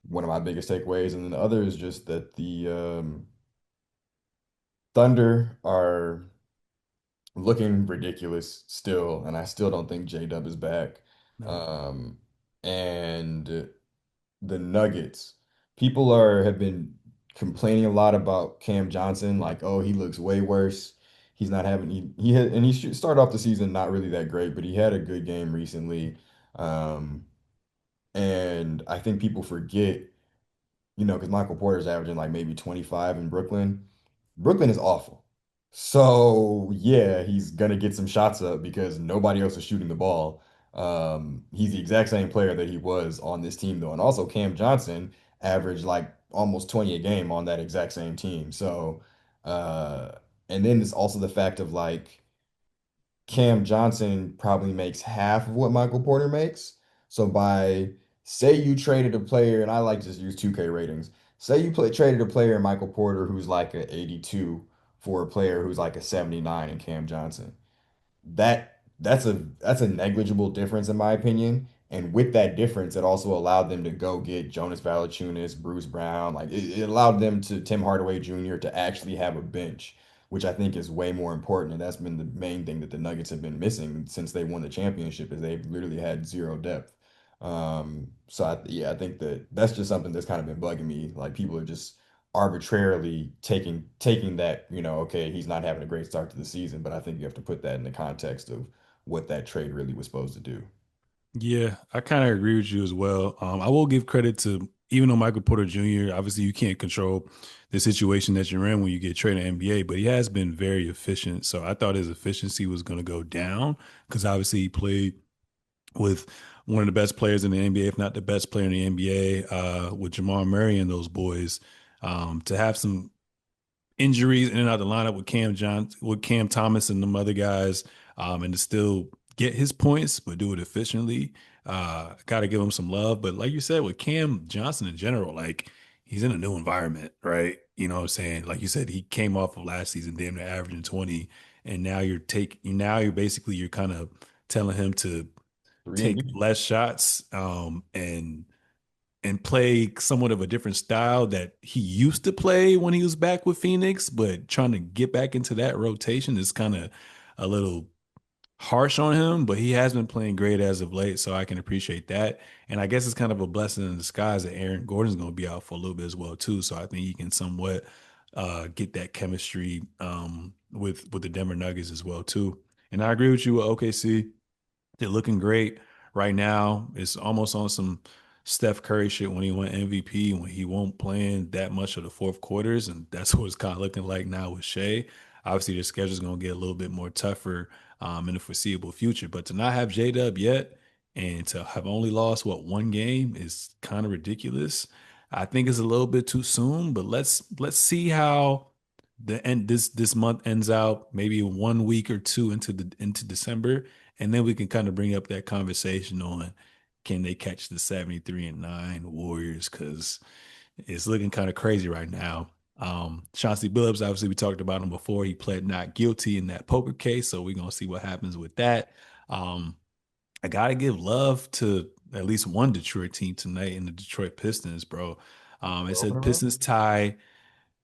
one of my biggest takeaways. And then the other is just that the Thunder are looking ridiculous still, and I still don't think J-Dub is back. No. Um, and the Nuggets. People have been complaining a lot about Cam Johnson, like, oh, he looks way worse. He's not having he had and he should start off the season not really that great, but he had a good game recently. Um, and I think people forget, because Michael Porter's averaging like maybe 25 in Brooklyn. Brooklyn is awful. So yeah, he's gonna get some shots up because nobody else is shooting the ball. He's the exact same player that he was on this team though. And also Cam Johnson averaged like almost 20 a game on that exact same team. So uh and then it's also the fact of like Cam Johnson probably makes half of what Michael Porter makes. So say you traded a player, and I like to just use 2K ratings. Say you traded a player, Michael Porter, who's like a 82 for a player who's like a 79 in Cam Johnson. That's a negligible difference in my opinion. And with that difference, it also allowed them to go get Jonas Valanciunas, Bruce Brown. Like it allowed them to Tim Hardaway Jr. to actually have a bench, which I think is way more important. And that's been the main thing that the Nuggets have been missing since they won the championship is they've literally had zero depth. So yeah, I think that's just something that's kind of been bugging me. Like people are just arbitrarily taking that, okay, he's not having a great start to the season, but I think you have to put that in the context of what that trade really was supposed to do. Yeah, I kind of agree with you as well. I will give credit to even though Michael Porter Jr. Obviously you can't control the situation that you're in when you get traded to NBA, but he has been very efficient. So I thought his efficiency was going to go down because obviously he played with one of the best players in the NBA, if not the best player in the NBA, with Jamal Murray and those boys. To have some injuries in and out of the lineup with Cam Thomas and them other guys, and to still get his points, but do it efficiently. Got to give him some love. But like you said, with Cam Johnson in general, like he's in a new environment, right? You know what I'm saying? Like you said, he came off of last season, damn near averaging 20, and now you're basically you're kind of telling him to Three and take D. less shots, and play somewhat of a different style that he used to play when he was back with Phoenix, but trying to get back into that rotation is kind of a little harsh on him, but he has been playing great as of late, so I can appreciate that. And I guess it's kind of a blessing in disguise that Aaron Gordon's going to be out for a little bit as well too. So I think he can somewhat get that chemistry with the Denver Nuggets as well too. And I agree with you with OKC. They're looking great right now. It's almost on some Steph Curry shit when he went MVP, when he won't playing that much of the fourth quarters, and that's what it's kind of looking like now with Shea. Obviously, their schedule's going to get a little bit more tougher in the foreseeable future, but to not have J Dub yet and to have only lost one game is kind of ridiculous. I think it's a little bit too soon, but let's see how the end this month ends out. Maybe 1 week or two into December, and then we can kind of bring up that conversation on can they catch the 73-9 Warriors? Because it's looking kind of crazy right now. Chauncey Billups, obviously, we talked about him before. He pled not guilty in that poker case. So we're going to see what happens with that. Um, I got to give love to at least one Detroit team tonight in the Detroit Pistons, bro. It 12 in a said row. Pistons tie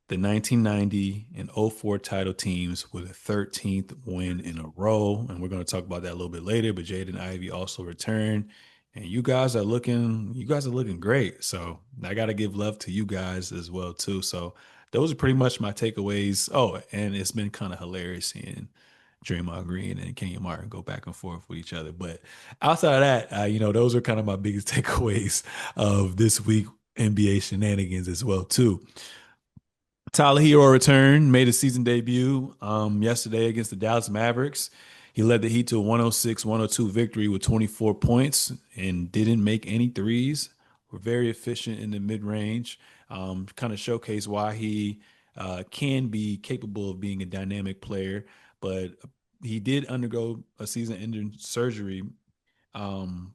the 1990 and '04 title teams with a 13th win in a row. And we're going to talk about that a little bit later. But Jaden Ivey also returned. And you guys are looking great. So I got to give love to you guys as well, too. So those are pretty much my takeaways. Oh, and it's been kind of hilarious seeing Draymond Green and Kenyon Martin go back and forth with each other. But outside of that, those are kind of my biggest takeaways of this week NBA shenanigans as well, too. Tyler Hero returned, made a season debut yesterday against the Dallas Mavericks. He led the Heat to a 106-102 victory with 24 points and didn't make any threes. Were very efficient in the mid range. Kind of showcase why he can be capable of being a dynamic player. But he did undergo a season-ending surgery um,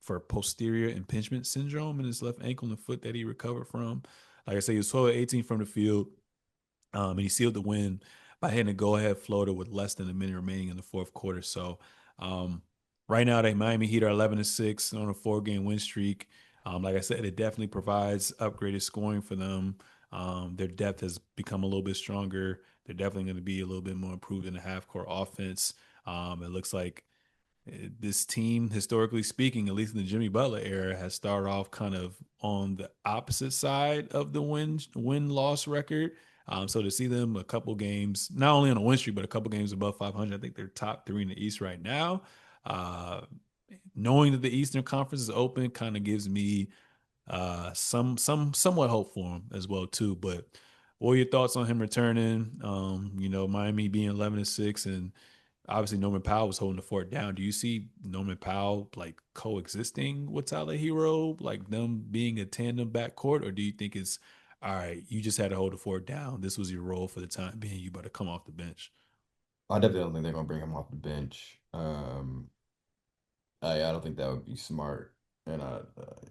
for posterior impingement syndrome in his left ankle and foot that he recovered from. Like I say, he was 12 of 18 from the field. And he sealed the win by hitting a go-ahead floater with less than a minute remaining in the fourth quarter. So um, right now, the Miami Heat are 11-6 on a four-game win streak. Like I said, it definitely provides upgraded scoring for them. Their depth has become a little bit stronger. They're definitely going to be a little bit more improved in the half-court offense. It looks like this team, historically speaking, at least in the Jimmy Butler era, has started off kind of on the opposite side of the win loss record. So to see them a couple games, not only on a win streak, but a couple games above 500, I think they're top three in the East right now. Uh, Knowing that the Eastern Conference is open kind of gives me somewhat hope for him as well too. But what are your thoughts on him returning? Miami being 11-6, and obviously Norman Powell was holding the fort down. Do you see Norman Powell like coexisting with Tyler Hero, like them being a tandem backcourt, or do you think it's all right? You just had to hold the fort down. This was your role for the time being. You better come off the bench. I definitely don't think they're gonna bring him off the bench. I don't think that would be smart, and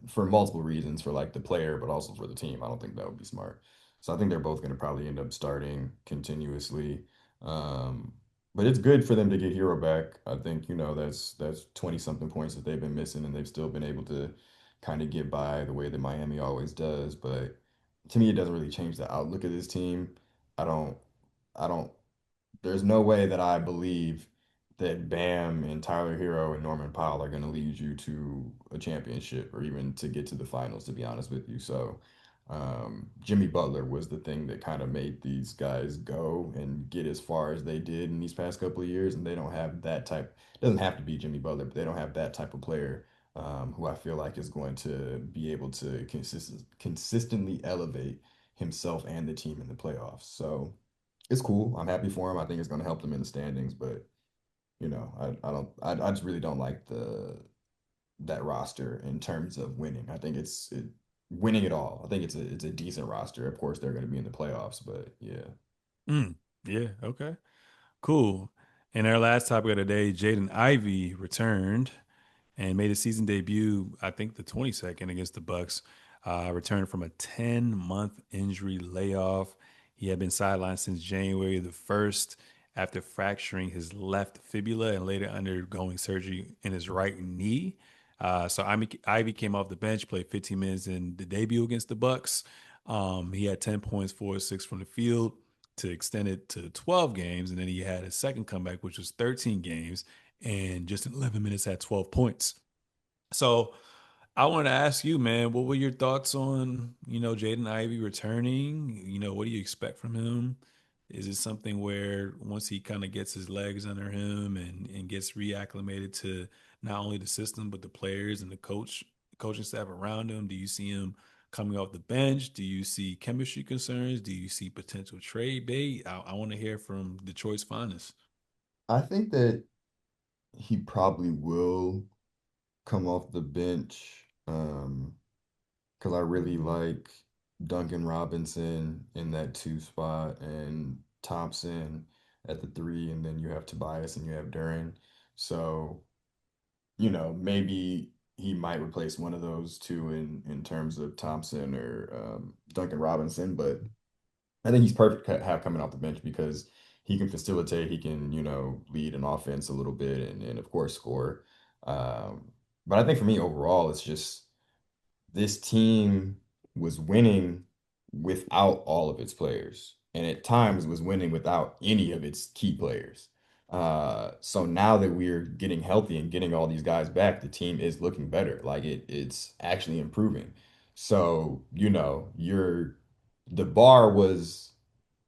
for multiple reasons, for like the player, but also for the team. I don't think that would be smart. So I think they're both going to probably end up starting continuously. Um, but it's good for them to get Hero back. I think that's 20 something points that they've been missing, and they've still been able to kind of get by the way that Miami always does. But to me, it doesn't really change the outlook of this team. I don't. I don't there's no way that I believe that Bam and Tyler Hero and Norman Powell are going to lead you to a championship or even to get to the finals, to be honest with you. So, Jimmy Butler was the thing that kind of made these guys go and get as far as they did in these past couple of years. And they don't have that type, it doesn't have to be Jimmy Butler, but they don't have that type of player who I feel like is going to be able to consistently elevate himself and the team in the playoffs. So, it's cool. I'm happy for him. I think it's going to help them in the standings, but I just really don't like the that roster in terms of winning. I think winning it all. I think it's a decent roster. Of course, they're going to be in the playoffs, but yeah. Mm, yeah. Okay. Cool. In our last topic of the day, Jaden Ivey returned and made his season debut, I think the 22nd against the Bucks. Returned from a 10-month injury layoff. He had been sidelined since January the 1st after fracturing his left fibula and later undergoing surgery in his right knee. Ivy came off the bench, played 15 minutes in the debut against the Bucks. He had 10 points, 4 or 6 from the field to extend it to 12 games, and then he had a second comeback, which was 13 games, and just in 11 minutes had 12 points. So I want to ask you, man, what were your thoughts on, Jaden Ivey returning? What do you expect from him? Is it something where once he kind of gets his legs under him and gets reacclimated to not only the system but the players and the coaching staff around him, do you see him coming off the bench? Do you see chemistry concerns? Do you see potential trade bait? I want to hear from Detroit's finest. I think that he probably will come off the bench. Because I really like Duncan Robinson in that two spot and Thompson at the three, and then you have Tobias and you have Duran. So, maybe he might replace one of those two in terms of Thompson or Duncan Robinson, but I think he's perfect to have coming off the bench because he can facilitate, he can, lead an offense a little bit and of course score. But I think for me overall, it's just this team was winning without all of its players, and at times was winning without any of its key players. So now that we're getting healthy and getting all these guys back, the team is looking better. Like it's actually improving. So, the bar was,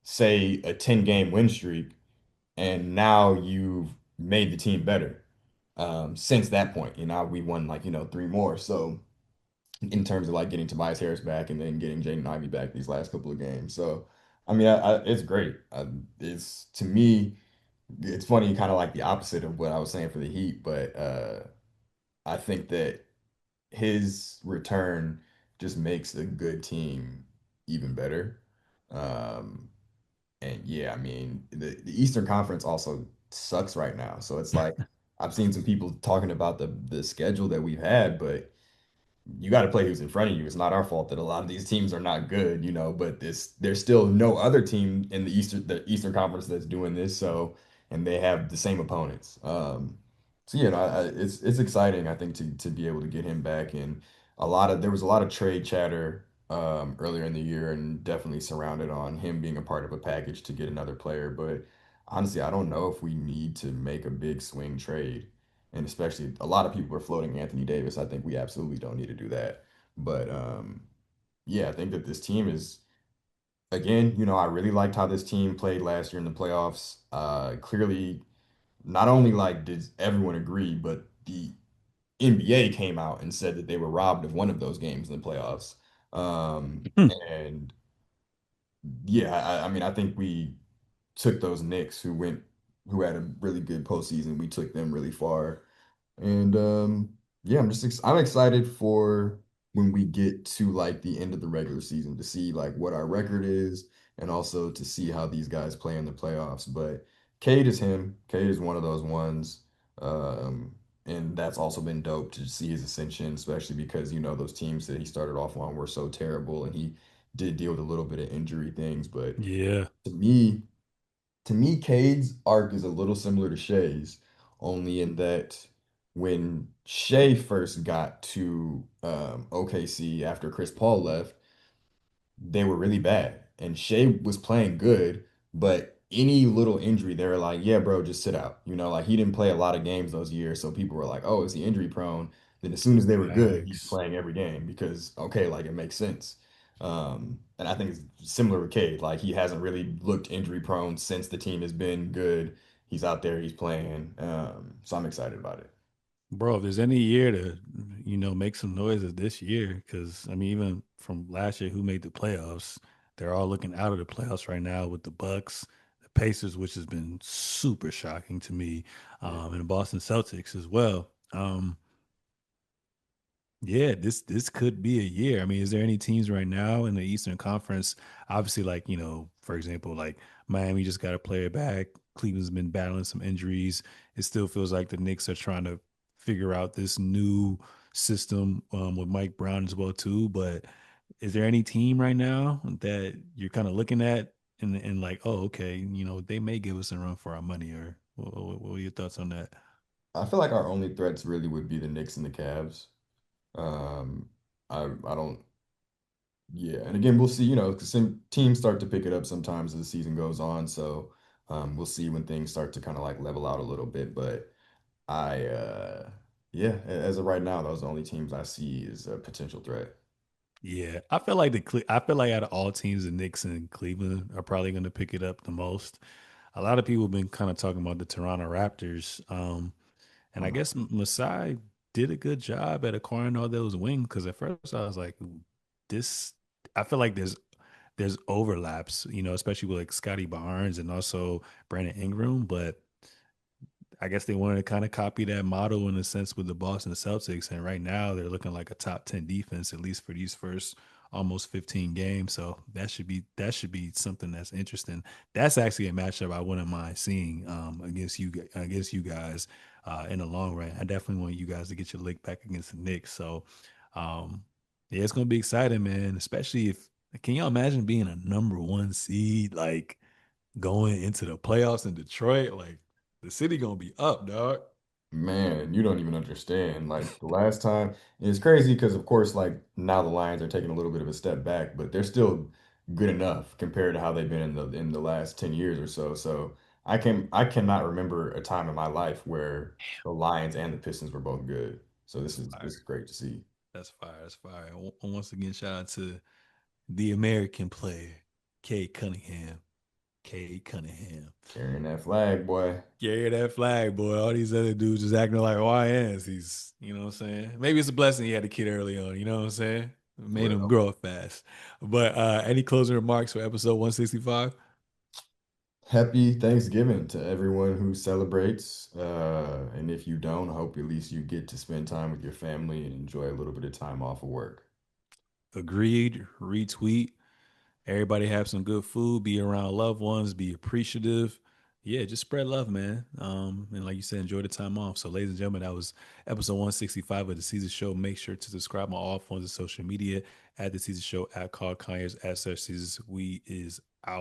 say, a 10-game win streak, and now you've made the team better. Since that point, we won like, three more. So in terms of like getting Tobias Harris back and then getting Jaden Ivey back these last couple of games. So, I mean, it's great. It's to me, it's funny, kind of like the opposite of what I was saying for the Heat, but I think that his return just makes a good team even better. Um, and yeah, I mean, the Eastern Conference also sucks right now. So it's like I've seen some people talking about the schedule that we've had, but you got to play who's in front of you. It's not our fault that a lot of these teams are not good, but there's still no other team in the Eastern Conference that's doing this. So, and they have the same opponents. So it's exciting, I think, to be able to get him back. And there was a lot of trade chatter earlier in the year, and definitely surrounded on him being a part of a package to get another player. But honestly, I don't know if we need to make a big swing trade, and especially a lot of people are floating Anthony Davis. I think we absolutely don't need to do that. But yeah, I think that this team is, again, I really liked how this team played last year in the playoffs. Clearly, not only like did everyone agree, but the NBA came out and said that they were robbed of one of those games in the playoffs. And yeah, I mean, I think we took those Knicks who had a really good postseason. We took them really far. And yeah, I'm excited for when we get to like the end of the regular season to see like what our record is and also to see how these guys play in the playoffs. But Cade is him. Cade is one of those ones. Um, and that's also been dope to see his ascension, especially because those teams that he started off on were so terrible and he did deal with a little bit of injury things. But Yeah. to me, Cade's arc is a little similar to Shay's, only in that when Shay first got to OKC after Chris Paul left, they were really bad. And Shea was playing good, but any little injury, they were like, yeah, bro, just sit out. Like he didn't play a lot of games those years. So people were like, oh, is he injury prone? Then as soon as they were good, he's Facts. playing every game because, okay, like it makes sense. And I think it's similar with Cade. Like he hasn't really looked injury prone since the team has been good. He's out there, he's playing. So I'm excited about it. Bro, if there's any year to, make some noises this year, because I mean, even from last year, who made the playoffs, they're all looking out of the playoffs right now with the Bucks, the Pacers, which has been super shocking to me, Yeah. and the Boston Celtics as well. Yeah, this could be a year. I mean, is there any teams right now in the Eastern Conference? Obviously, like, for example, like Miami just got a player back. Cleveland's been battling some injuries. It still feels like the Knicks are trying to figure out this new system with Mike Brown as well too. But is there any team right now that you're kind of looking at and like, oh, okay, they may give us a run for our money, or what are your thoughts on that? I feel like our only threats really would be the Knicks and the Cavs. Um, I don't. Yeah, and again, we'll see. Because some teams start to pick it up sometimes as the season goes on. So we'll see when things start to kind of like level out a little bit. But yeah, as of right now, those are the only teams I see as a potential threat. Yeah, I feel like out of all teams, the Knicks and Cleveland are probably going to pick it up the most. A lot of people have been kind of talking about the Toronto Raptors, and I Uh, guess Masai did a good job at acquiring all those wings because at first I was like, "Ooh, this." I feel like there's overlaps, especially with like Scotty Barnes and also Brandon Ingram, but I guess they wanted to kind of copy that model in a sense with the Boston Celtics, and right now they're looking like a top 10 defense at least for these first almost 15 games. So that should be something that's interesting. That's actually a matchup I wouldn't mind seeing against you guys in the long run. I definitely want you guys to get your lick back against the Knicks. So um, yeah, it's gonna be exciting, man. Especially if can you imagine being a number one seed like going into the playoffs in Detroit? Like the city gonna be up, dog. Man, you don't even understand. Like the last time, and it's crazy because of course, like now the Lions are taking a little bit of a step back, but they're still good enough compared to how they've been in the last 10 years or so. So I cannot remember a time in my life where the Lions and the Pistons were both good. So That's this is fire. great to see. That's fire. That's fire. Once again, shout out to the American player, Kate Cunningham. Kate Cunningham. Carrying that flag, boy. Carry that flag, boy. All these other dudes just acting like YNs. You know what I'm saying? Maybe it's a blessing he had a kid early on. You know what I'm saying? It made him Well, grow up fast. But any closing remarks for episode 165? happy Thanksgiving to everyone who celebrates. And if you don't, I hope at least you get to spend time with your family and enjoy a little bit of time off of work. Agreed. Retweet. Everybody have some good food, be around loved ones, be appreciative. Yeah, just spread love, man. And like you said, enjoy the time off. So, ladies and gentlemen, that was episode 165 of the Season Show. Make sure to subscribe on all forms of social media at the Season Show, at Carl Conyers, at Sir Seezus. We is